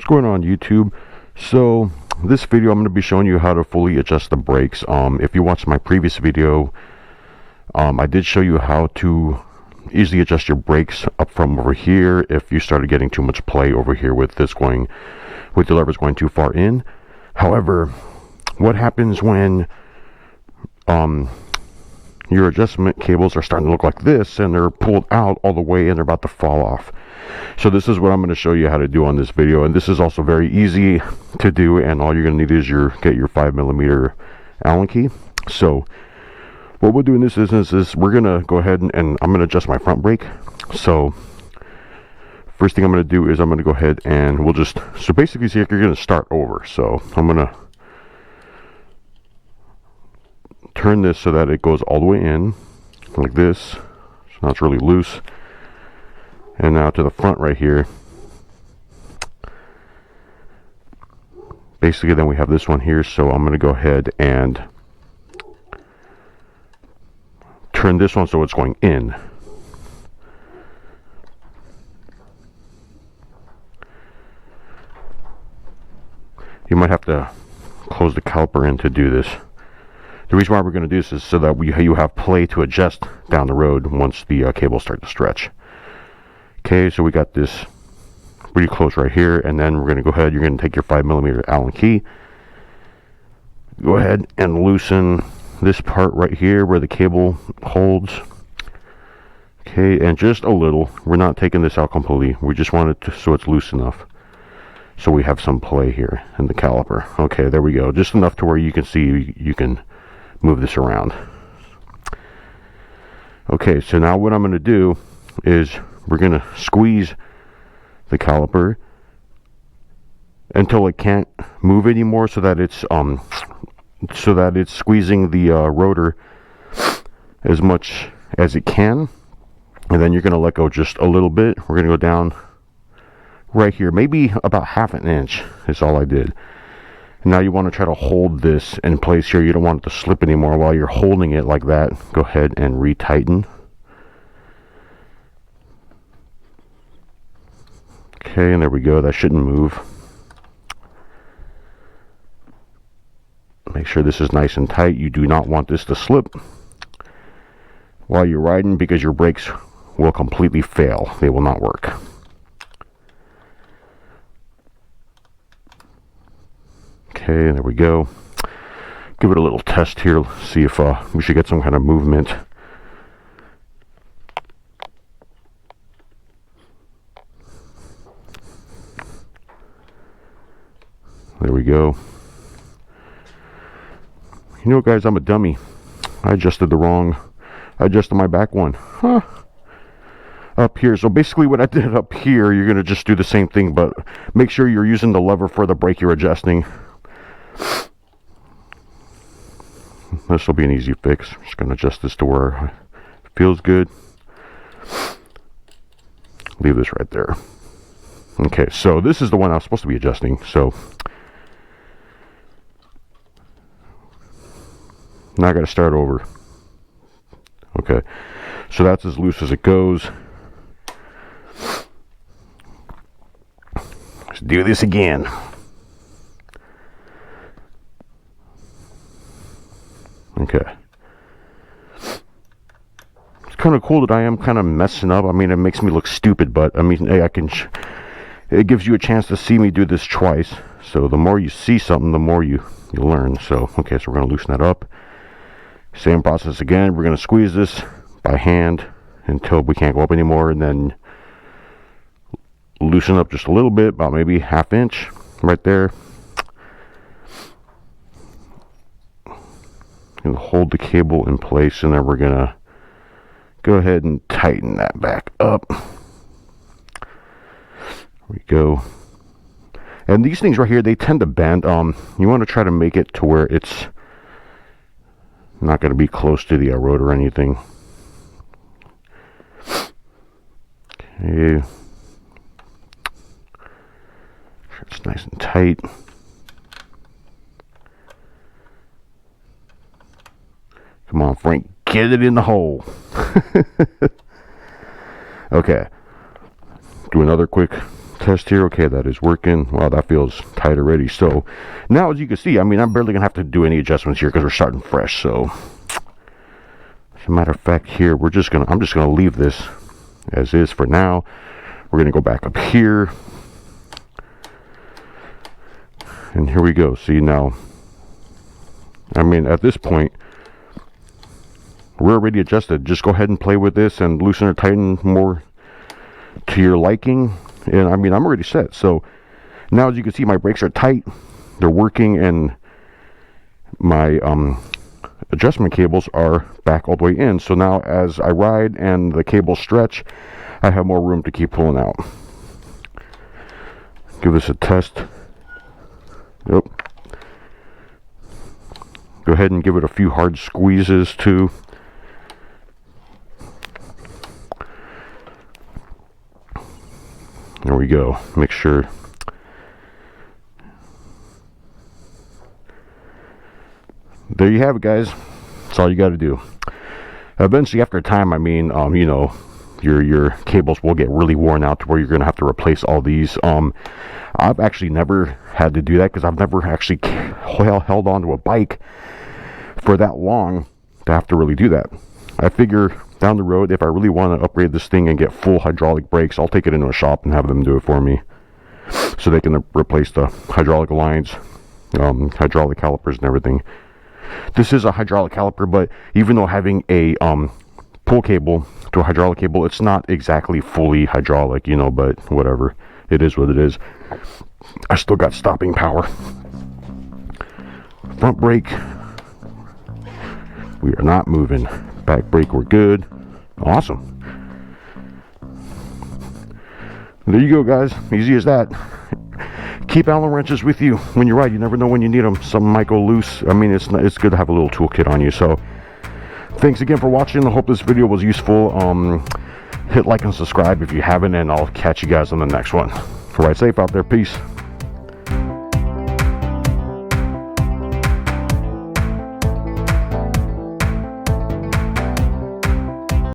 What's going on YouTube? So this video I'm going to be showing you how to fully adjust the brakes. If you watched my previous video, I did show you how to easily adjust your brakes up from over here if you started getting too much play over here with this going, with the levers going too far in. However, what happens when your adjustment cables are starting to look like this and they're pulled out all the way and they're about to fall off? So this is what I'm going to show you how to do on this video, and this is also very easy to do, and all you're going to need is get your 5mm Allen key. So what we'll do in this instance is we're going to go ahead and I'm going to adjust my front brake. So first thing I'm going to do is I'm going to go ahead and we'll just, so basically see if you're going to start over. So I'm going to turn this so that it goes all the way in like this. So now it's really loose. And now to the front right here. Basically then we have this one here, so I'm going to go ahead and turn this one so it's going in. You might have to close the caliper in to do this. The reason why we're going to do this is so that you have play to adjust down the road once the cables start to stretch. Okay, so we got this pretty close right here, and then we're going to go ahead, you're going to take your 5mm Allen key, go ahead and loosen this part right here where the cable holds. Okay, and just a little, we're not taking this out completely, we just want it to, so it's loose enough so we have some play here in the caliper. Okay, there we go, just enough to where you can see you can move this around. Okay, so now what I'm going to do is we're going to squeeze the caliper until it can't move anymore, so that it's squeezing the rotor as much as it can, and then you're going to let go just a little bit. We're going to go down right here, maybe about 1/2 inch is all I did. And now you want to try to hold this in place here. You don't want it to slip anymore. While you're holding it like that, go ahead and retighten. Okay, and there we go, that shouldn't move. Make sure this is nice and tight. You do not want this to slip while you're riding, because your brakes will completely fail. They will not work. Okay, there we go. Give it a little test here, see if we should get some kind of movement. There we go. You know what, guys, I'm a dummy. I adjusted my back one. Up here. So basically what I did up here, you're going to just do the same thing, but make sure you're using the lever for the brake you're adjusting. This will be an easy fix. I'm just going to adjust this to where it feels good. Leave this right there. Okay, so this is the one I was supposed to be adjusting. So now I got to start over. Okay, so that's as loose as it goes. Let's do this again. Okay. It's kind of cool that I am kind of messing up. I mean, it makes me look stupid, but I mean, hey, it gives you a chance to see me do this twice. So the more you see something, the more you learn. So, okay, so we're going to loosen that up. Same process again. We're going to squeeze this by hand until we can't go up anymore, and then loosen up just a little bit, about maybe 1/2 inch right there. And hold the cable in place, and then we're going to go ahead and tighten that back up. There we go. And these things right here, they tend to bend. You want to try to make it to where it's not going to be close to the rotor or anything. Okay. Sure it's nice and tight. Come on, Frank, get it in the hole. Okay. Do another quick test here. Okay, that is working. Wow, that feels tight already. So now, as you can see, I mean, I'm barely gonna have to do any adjustments here because we're starting fresh. So as a matter of fact, here I'm just gonna leave this as is for now. We're gonna go back up here, and here we go. See now, I mean, at this point, we're already adjusted. Just go ahead and play with this and loosen or tighten more to your liking. And I mean, I'm already set. So now, as you can see, my brakes are tight, they're working, and my adjustment cables are back all the way in. So now, as I ride and the cables stretch, I have more room to keep pulling out. Give this a test. Yep. Go ahead and give it a few hard squeezes too. There we go. Make sure. There you have it, guys. That's all you got to do. Eventually, after a time, I mean, you know, your cables will get really worn out to where you're going to have to replace all these. I've actually never had to do that because I've never actually held onto a bike for that long to have to really do that. I figure down the road, if I really want to upgrade this thing and get full hydraulic brakes, I'll take it into a shop and have them do it for me, so they can replace the hydraulic lines, hydraulic calipers and everything. This is a hydraulic caliper, but even though having a pull cable to a hydraulic cable, it's not exactly fully hydraulic, you know, but whatever. It is what it is. I still got stopping power. Front brake, we are not moving. Back brake, we're good. Awesome. There you go, guys. Easy as that. Keep Allen wrenches with you when you ride. You never know when you need them. Something might go loose. I mean, it's good to have a little toolkit on you. So thanks again for watching. I hope this video was useful. Hit like and subscribe if you haven't, and I'll catch you guys on the next one. Ride safe out there. Peace.